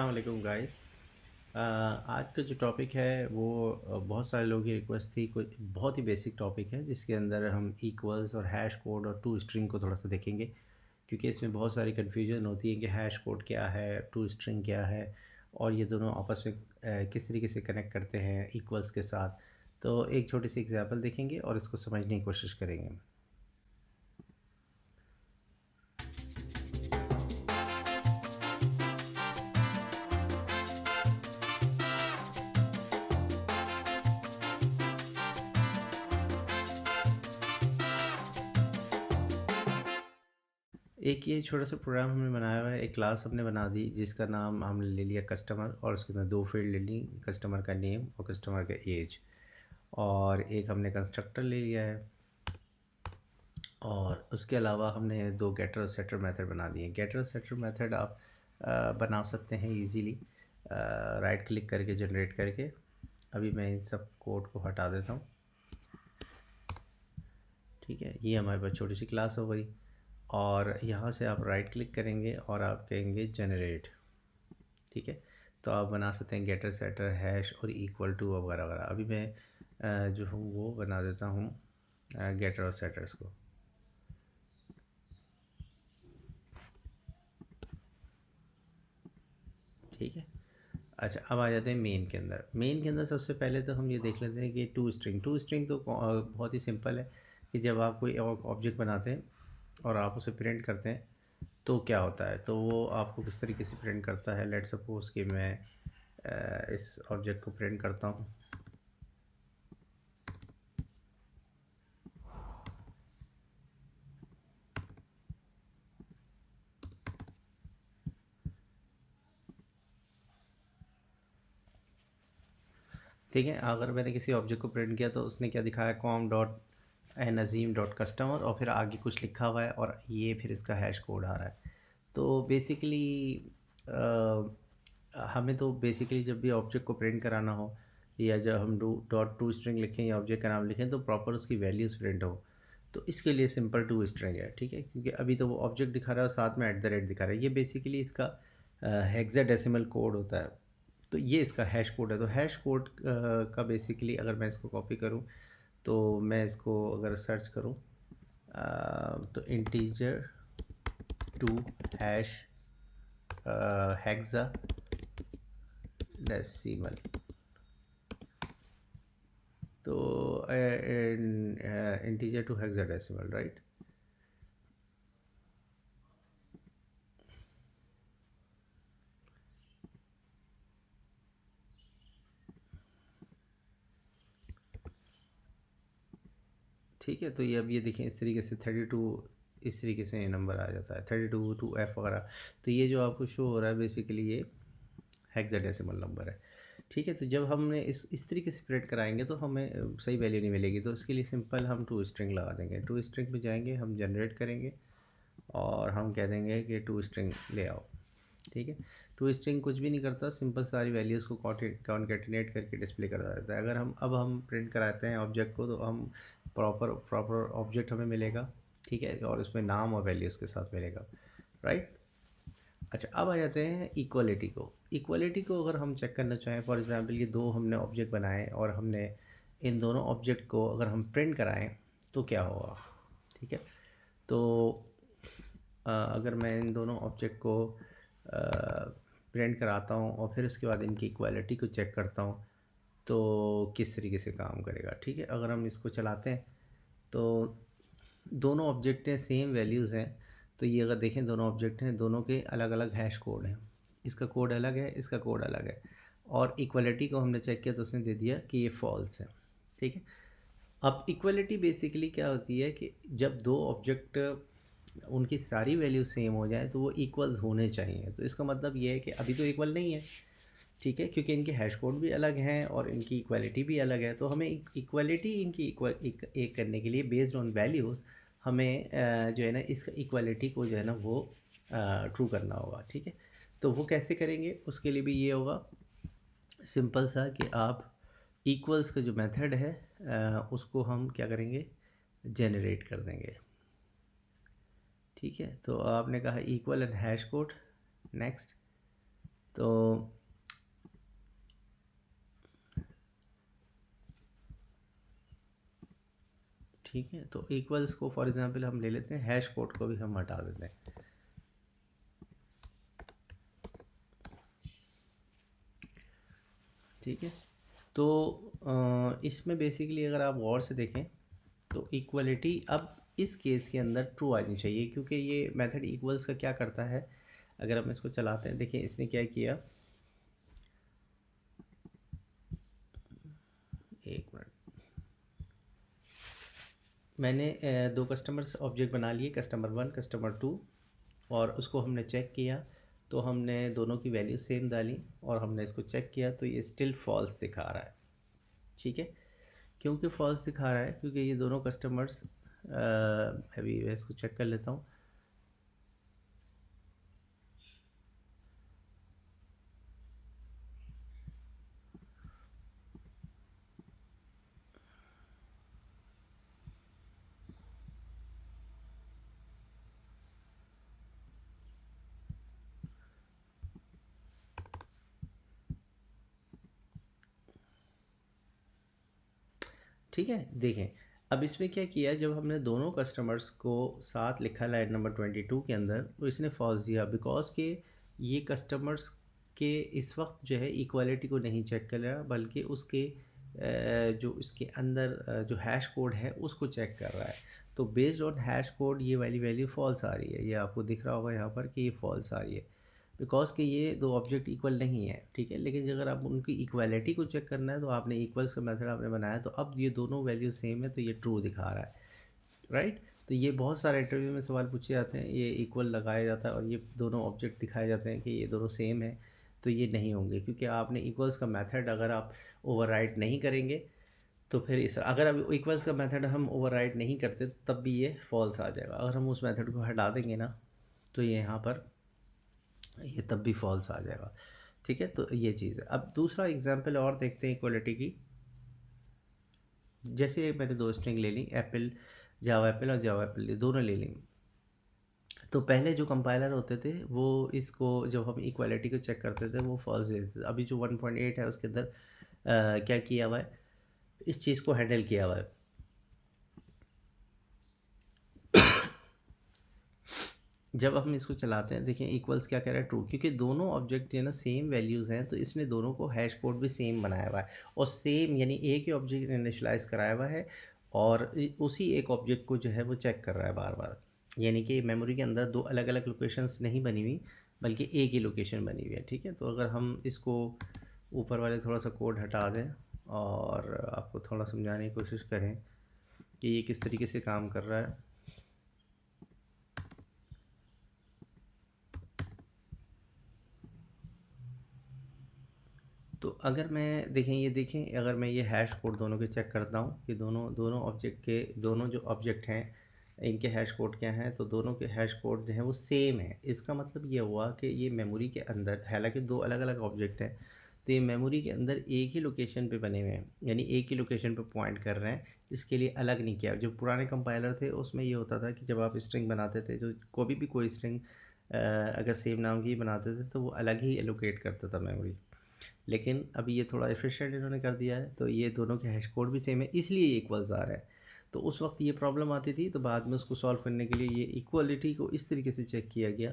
वालेकुम गाइस। आज का जो टॉपिक है वो बहुत सारे लोगों की रिक्वेस्ट थी। कोई बहुत ही बेसिक टॉपिक है जिसके अंदर हम इक्वल्स और हैश कोड और टू स्ट्रिंग को थोड़ा सा देखेंगे, क्योंकि इसमें बहुत सारी कन्फ्यूजन होती है कि हैश कोड क्या है, टू स्ट्रिंग क्या है, और ये दोनों आपस में किस तरीके से कनेक्ट करते हैं इक्वल्स के साथ। तो एक छोटी सी एग्जांपल देखेंगे और इसको समझने की कोशिश करेंगे। एक ये छोटा सा प्रोग्राम हमने बनाया हुआ है, एक क्लास हमने बना दी जिसका नाम हमने ले लिया कस्टमर, और उसके अंदर दो फील्ड ले ली, कस्टमर का नेम और कस्टमर का एज। और एक हमने कंस्ट्रक्टर ले लिया है, और उसके अलावा हमने दो गेटर और सेटर मेथड बना दिए। गेटर और सेटर मेथड आप बना सकते हैं इजीली राइट क्लिक करके, जनरेट करके। अभी मैं इन सब कोड को हटा देता हूँ। ठीक है, ये हमारे पास छोटी सी क्लास हो गई, और यहाँ से आप राइट क्लिक करेंगे और आप कहेंगे जनरेट। ठीक है, तो आप बना सकते हैं गेटर सेटर हैश और इक्वल टू वगैरह वगैरह। अभी मैं जो हूँ वो बना देता हूँ गेटर और सेटर्स को। ठीक है, अच्छा अब आ जाते हैं मेन के अंदर। मेन के अंदर सबसे पहले तो हम ये देख लेते हैं कि टू स्ट्रिंग तो बहुत ही सिंपल है कि जब आप कोई ऑब्जेक्ट बनाते हैं और आप उसे प्रिंट करते हैं तो क्या होता है, तो वो आपको किस तरीके से प्रिंट करता है। लेट सपोज कि मैं इस ऑब्जेक्ट को प्रिंट करता हूँ। ठीक है, अगर मैंने किसी ऑब्जेक्ट को प्रिंट किया तो उसने क्या दिखाया, com dot Nazim dot customer, और फिर आगे कुछ लिखा हुआ है और ये फिर इसका हैश कोड आ रहा है। तो बेसिकली हमें तो बेसिकली जब भी ऑब्जेक्ट को प्रिंट कराना हो, या जब हम डॉट टू स्ट्रिंग लिखें या ऑब्जेक्ट का नाम लिखें, तो प्रॉपर उसकी वैल्यूज़ प्रिंट हो। तो इसके लिए सिंपल टू स्ट्रिंग है। ठीक है, क्योंकि अभी तो वो ऑब्जेक्ट दिखा रहा है और साथ में एट द रेट दिखा रहा है। ये बेसिकली इसका हेक्साडेसिमल कोड होता है। तो ये इसका हैश कोड है। तो हैश कोड का बेसिकली अगर मैं इसको कॉपी करूँ, तो मैं इसको अगर सर्च करूँ, तो integer to hash hexadecimal, तो integer to hexadecimal, right. ठीक है, तो ये अब ये देखें इस तरीके से 32, इस तरीके से ये नंबर आ जाता है 32 टू एफ वगैरह। तो ये जो आपको शो हो रहा है बेसिकली ये हेक्साडेसिमल नंबर है। ठीक है, तो जब हमने इस तरीके से प्रिंट कराएंगे तो हमें सही वैल्यू नहीं मिलेगी। तो उसके लिए सिंपल हम टू स्ट्रिंग लगा देंगे। टू स्ट्रिंग पे जाएंगे, हम जनरेट करेंगे और हम कह देंगे कि टू स्ट्रिंग ले आओ। ठीक है, टू स्ट्रिंग कुछ भी नहीं करता, सिंपल सारी वैल्यूज़ को कॉन्केटिनेट करके डिस्प्ले कर देता है। अगर हम प्रिंट कराते हैं ऑब्जेक्ट को, तो हम प्रॉपर ऑब्जेक्ट हमें मिलेगा। ठीक है, और उसमें नाम और वैल्यूज़ के साथ मिलेगा, राइट। अच्छा, अब आ जाते हैं इक्वलिटी को। इक्वलिटी को अगर हम चेक करना चाहें, फॉर एग्जांपल ये दो हमने ऑब्जेक्ट बनाए और हमने इन दोनों ऑब्जेक्ट को अगर हम प्रिंट कराएं तो क्या होगा। ठीक है, तो अगर मैं इन दोनों ऑब्जेक्ट को प्रिंट कराता हूँ और फिर उसके बाद इनकी इक्वालिटी को चेक करता हूँ तो किस तरीके से काम करेगा। ठीक है, अगर हम इसको चलाते हैं तो दोनों ऑब्जेक्ट हैं, सेम वैल्यूज़ हैं। तो ये अगर देखें, दोनों ऑब्जेक्ट हैं, दोनों के अलग अलग हैश कोड हैं। इसका कोड अलग है, इसका कोड अलग है, और इक्वलिटी को हमने चेक किया तो उसने दे दिया कि ये फॉल्स है। ठीक है, अब इक्वलिटी बेसिकली क्या होती है कि जब दो ऑब्जेक्ट उनकी सारी वैल्यू सेम हो जाए तो वो इक्वल्स होने चाहिए। तो इसका मतलब ये है कि अभी तो इक्वल नहीं है। ठीक है, क्योंकि इनके हैश कोड भी अलग हैं और इनकी इक्वालिटी भी अलग है। तो हमें इक्वालिटी इनकी एक करने के लिए बेस्ड ऑन वैल्यूज़ हमें जो है ना इसका इक्वालिटी को जो है ना वो ट्रू करना होगा। ठीक है, तो वो कैसे करेंगे, उसके लिए भी ये होगा सिंपल सा कि आप इक्वल्स का जो मेथड है उसको हम क्या करेंगे, जनरेट कर देंगे। ठीक है, तो आपने कहा equal and hash code, next. तो ठीक है, तो इक्वल्स को फॉर एग्जांपल हम ले लेते हैं, हैश कोड को भी हम हटा देते हैं। ठीक है, तो इसमें बेसिकली अगर आप गौर से देखें तो इक्वलिटी अब इस केस के अंदर ट्रू आनी चाहिए, क्योंकि ये मेथड इक्वल्स का क्या करता है, अगर हम इसको चलाते हैं, देखिए इसने क्या किया, एक मिनट, मैंने दो कस्टमर्स ऑब्जेक्ट बना लिए, कस्टमर 1 कस्टमर 2, और उसको हमने चेक किया तो हमने दोनों की वैल्यू सेम डाली और हमने इसको चेक किया तो ये स्टिल फॉल्स दिखा रहा है। ठीक है, क्योंकि फॉल्स दिखा रहा है क्योंकि ये दोनों कस्टमर्स, अभी मैं इसको चेक कर लेता हूँ। ठीक है, देखें अब इसमें क्या किया, जब हमने दोनों कस्टमर्स को साथ लिखा लाइन नंबर 22 के अंदर, तो इसने फॉल्स दिया बिकॉज के ये कस्टमर्स के इस वक्त जो है इक्वालिटी को नहीं चेक कर रहा, बल्कि उसके जो इसके अंदर जो हैश कोड है उसको चेक कर रहा है। तो बेस्ड ऑन हैश कोड ये वाली वैल्यू फॉल्स आ रही है, ये आपको दिख रहा होगा यहाँ पर कि ये फॉल्स आ रही है बिकॉज कि ये दो ऑब्जेक्ट इक्वल नहीं है। ठीक है, लेकिन अगर आप उनकी इक्वालिटी को चेक करना है तो आपने इक्वल्स का मेथड आपने बनाया, तो अब ये दोनों वैल्यू सेम है तो ये ट्रू दिखा रहा है, राइट। तो ये बहुत सारे इंटरव्यू में सवाल पूछे जाते हैं, ये इक्वल लगाया जाता है और ये दोनों ऑब्जेक्ट दिखाए जाते हैं कि ये दोनों सेम है, तो ये नहीं होंगे क्योंकि आपने इक्वल्स का मेथड अगर आप ओवरराइड नहीं करेंगे तो फिर इस, अगर अब इक्वल्स का मेथड हम ओवरराइड नहीं करते तब भी ये फॉल्स आ जाएगा। अगर हम उस मेथड को हटा देंगे ना तो ये यहाँ पर ये तब भी फॉल्स आ जाएगा। ठीक है, तो ये चीज़ है। अब दूसरा एग्जांपल और देखते हैं इक्वलिटी की। जैसे मैंने दो स्ट्रिंग ले ली, एप्पल जावा एप्पल और जावा एप्पल दोनों ले ली। तो पहले जो कंपाइलर होते थे वो इसको जब हम इक्वालिटी को चेक करते थे वो फॉल्स देते थे। अभी जो 1.8 है उसके अंदर क्या किया हुआ है, इस चीज़ को हैंडल किया हुआ है। जब हम इसको चलाते हैं, देखिए इक्वल्स क्या कह रहा है, ट्रू, क्योंकि दोनों ऑब्जेक्ट जो है ना सेम वैल्यूज़ हैं तो इसने दोनों को हैश कोड भी सेम बनाया हुआ है और सेम यानी एक ही ऑब्जेक्ट इनिशियलाइज कराया हुआ है और उसी एक ऑब्जेक्ट को जो है वो चेक कर रहा है बार बार, यानी कि मेमोरी के अंदर दो अलग अलग लोकेशंस नहीं बनी हुई बल्कि एक ही लोकेशन बनी हुई है। ठीक है, तो अगर हम इसको ऊपर वाले थोड़ा सा कोड हटा दें और आपको थोड़ा समझाने की कोशिश करें कि ये किस तरीके से काम कर रहा है। तो अगर मैं देखें, ये देखें, अगर मैं ये हैश कोड दोनों के चेक करता हूँ कि दोनों दोनों ऑब्जेक्ट के दोनों जो ऑब्जेक्ट हैं इनके हैश कोड क्या हैं, तो दोनों के हैश कोड जो हैं वो सेम है। इसका मतलब ये हुआ कि ये मेमोरी के अंदर, हालांकि दो अलग अलग ऑब्जेक्ट हैं तो ये मेमोरी के अंदर एक ही लोकेशन पे बने हुए हैं, यानी एक ही लोकेशन पे पॉइंट कर रहे हैं, इसके लिए अलग नहीं किया। जो पुराने कंपाइलर थे उसमें ये होता था कि जब आप स्ट्रिंग बनाते थे, जो कभी भी कोई स्ट्रिंग अगर सेम नाम की बनाते थे तो वो अलग ही एलोकेट करता था मेमोरी। लेकिन अभी ये थोड़ा एफिशिएंट इन्होंने कर दिया है तो ये दोनों के हैश कोड भी सेम है, इसलिए ये इक्वल्स आ रहा है। तो उस वक्त ये प्रॉब्लम आती थी तो बाद में उसको सॉल्व करने के लिए ये इक्वलिटी को इस तरीके से चेक किया गया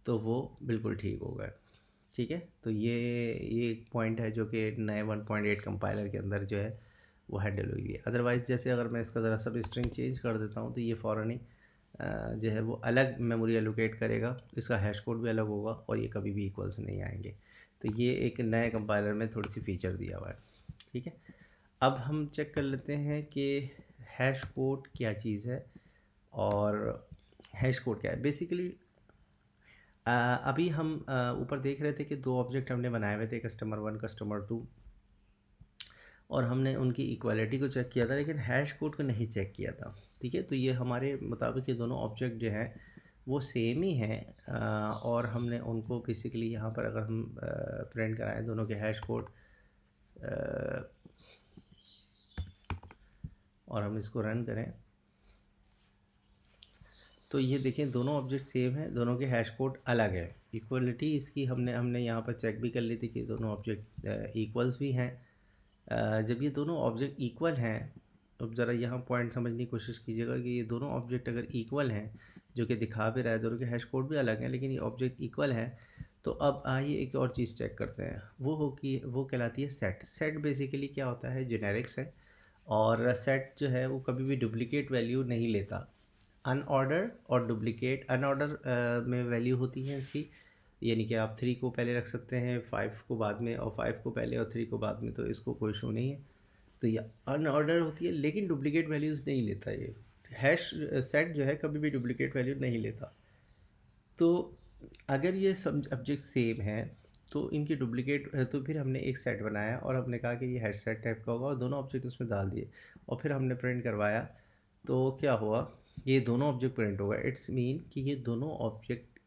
तो वो बिल्कुल ठीक हो गया। ठीक है, तो ये एक पॉइंट है जो कि नए 1.8 कंपाइलर के अंदर जो है वो हैंडल हुई है। अदरवाइज़ जैसे अगर मैं इसका ज़रा सब स्ट्रिंग चेंज कर देता हूँ तो ये फ़ौरन ही जो है वो अलग मेमोरी एलोकेट करेगा, इसका हैश कोड भी अलग होगा और ये कभी भी इक्वल्स नहीं आएंगे। तो ये एक नए कंपाइलर में थोड़ी सी फीचर दिया हुआ है। ठीक है, अब हम चेक कर लेते हैं कि हैश कोड क्या चीज़ है और हैश कोड क्या है। बेसिकली अभी हम ऊपर देख रहे थे कि दो ऑब्जेक्ट हमने बनाए हुए थे, कस्टमर 1 कस्टमर 2, और हमने उनकी इक्वालिटी को चेक किया था लेकिन हैश कोड को नहीं चेक किया था। ठीक है, तो ये हमारे मुताबिक ये दोनों ऑब्जेक्ट जो हैं वो सेम ही हैं और हमने उनको बेसिकली यहाँ पर अगर हम प्रिंट कराएं दोनों के हैश कोड और हम इसको रन करें तो ये देखें दोनों ऑब्जेक्ट सेम हैं, दोनों के हैश कोड अलग है। इक्वलिटी इसकी हमने हमने यहाँ पर चेक भी कर ली थी कि दोनों ऑब्जेक्ट इक्वल्स भी हैं। जब ये दोनों ऑब्जेक्ट इक्वल हैं, अब ज़रा यहाँ पॉइंट समझने की कोशिश कीजिएगा कि ये दोनों ऑब्जेक्ट अगर इक्वल हैं, जो कि दिखा भी रहा है, दोनों के हैश कोड भी अलग हैं लेकिन ये ऑब्जेक्ट इक्वल हैं, तो अब आइए एक और चीज़ चेक करते हैं। वो हो कि वो कहलाती है सेट। सेट बेसिकली क्या होता है, जेनेरिक्स है, और सेट जो है वो कभी भी डुप्लीकेट वैल्यू नहीं लेता। अनऑर्डर और डुप्लीकेट, अनऑर्डर में वैल्यू होती है इसकी, यानी कि आप 3 को पहले रख सकते हैं, 5 को बाद में, और 5 को पहले और 3 को बाद में, तो इसको कोई इशू नहीं है। तो ये अनऑर्डर होती है लेकिन डुप्लीकेट वैल्यूज़ नहीं लेता ये। हैश सेट जो है कभी भी डुप्लीकेट वैल्यू नहीं लेता। तो अगर ये सब ऑब्जेक्ट सेम हैं तो इनकी डुप्लीकेट, तो फिर हमने एक सेट बनाया और हमने कहा कि ये हैश सेट टाइप का होगा, और दोनों ऑब्जेक्ट उसमें डाल दिए और फिर हमने प्रिंट करवाया। तो क्या हुआ, ये दोनों ऑब्जेक्ट प्रिंट होगा। इट्स मीन कि ये दोनों ऑब्जेक्ट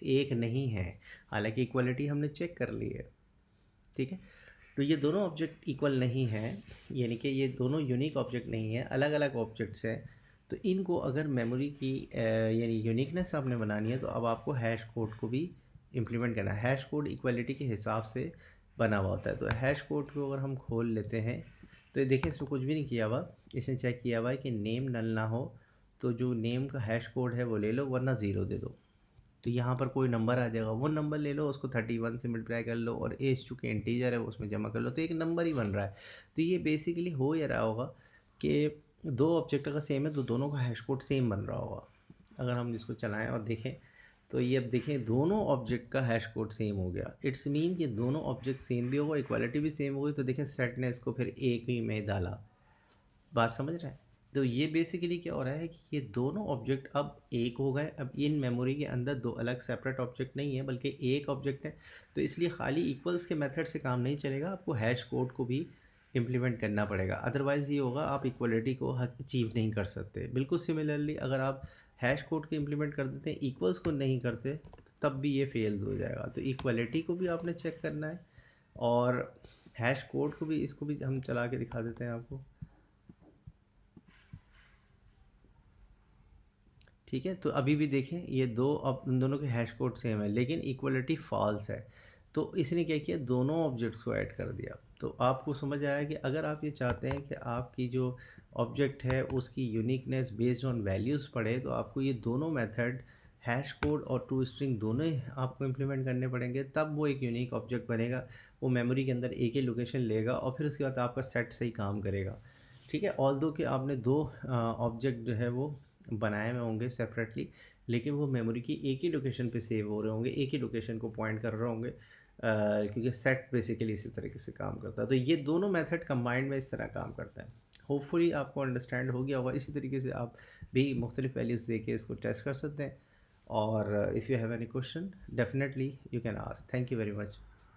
एक नहीं है, हालांकि इक्वलिटी हमने चेक कर ली है। ठीक है, तो ये दोनों ऑब्जेक्ट इक्वल नहीं हैं, यानी कि ये दोनों यूनिक ऑब्जेक्ट नहीं है, अलग अलग ऑब्जेक्ट्स हैं। तो इनको अगर मेमोरी की यानी यूनिकनेस आपने बनानी है, तो अब आपको हैश कोड को भी इम्प्लीमेंट करना है। हैश कोड इक्वलिटी के हिसाब से बना हुआ होता है। तो हैश कोड को अगर हम खोल लेते हैं, तो ये देखिए इसमें कुछ भी नहीं किया हुआ, इसने चेक किया हुआ है कि नेम नल ना हो, तो जो नेम का हैश कोड है वो ले लो, वरना ज़ीरो दे दो। तो यहाँ पर कोई नंबर आ जाएगा, वो नंबर ले लो, उसको 31 से मल्टीप्लाई कर लो, और एज चूँकि इंटीजर है उसमें जमा कर लो, तो एक नंबर ही बन रहा है। तो ये बेसिकली हो ये रहा होगा कि दो ऑब्जेक्ट अगर सेम है तो दोनों का हैश कोड सेम बन रहा होगा। अगर हम इसको चलाएं और देखें, तो ये अब देखें दोनों ऑब्जेक्ट का हैश कोड सेम हो गया। इट्स मीन कि दोनों ऑब्जेक्ट सेम भी होगा, इक्वालिटी भी सेम हो गई। तो देखें सेट ने इसको फिर एक ही में डाला। बात समझ रहे हैं? तो ये बेसिकली क्या हो रहा है कि ये दोनों ऑब्जेक्ट अब एक हो गए। अब इन मेमोरी के अंदर दो अलग सेपरेट ऑब्जेक्ट नहीं है, बल्कि एक ऑब्जेक्ट है। तो इसलिए खाली इक्वल्स के मेथड से काम नहीं चलेगा, आपको हैश कोड को भी इम्प्लीमेंट करना पड़ेगा। अदरवाइज़ ये होगा, आप इक्वलिटी को अचीव नहीं कर सकते। बिल्कुल सिमिलरली अगर आप हैश कोड को इम्प्लीमेंट कर देते हैं, इक्वल्स को नहीं करते, तब भी ये फेल हो जाएगा। तो इक्वलिटी को भी आपने चेक करना है, और हैश कोड को भी, इसको भी हम चला के दिखा देते हैं आपको। ठीक है, तो अभी भी देखें ये दो, अब उन दोनों के हैश कोड सेम है लेकिन इक्वलिटी फॉल्स है। तो इसने क्या किया, दोनों ऑब्जेक्ट्स को ऐड कर दिया। तो आपको समझ आया कि अगर आप ये चाहते हैं कि आपकी जो ऑब्जेक्ट है उसकी यूनिकनेस बेस्ड ऑन वैल्यूज़ पड़े, तो आपको ये दोनों मेथड, हैश कोड और टू स्ट्रिंग, दोनों ही आपको इम्प्लीमेंट करने पड़ेंगे, तब वो एक यूनिक ऑब्जेक्ट बनेगा। वो मेमोरी के अंदर एक ही लोकेशन लेगा और फिर उसके बाद आपका सेट सही काम करेगा। ठीक है, ऑल्दो कि आपने दो ऑब्जेक्ट जो है वो बनाए हुए होंगे सेपरेटली, लेकिन वो मेमोरी की एक ही लोकेशन पे सेव हो रहे होंगे, एक ही लोकेशन को पॉइंट कर रहे होंगे, क्योंकि सेट बेसिकली इसी तरीके से काम करता है। तो ये दोनों मेथड कंबाइंड में इस तरह काम करता है। होपफुली आपको अंडरस्टैंड हो गया होगा। इसी तरीके से आप भी मुख्तलिफ वैल्यूज़ दे के इसको टेस्ट कर सकते हैं। और if you have any question, definitely you can ask. Thank you very much.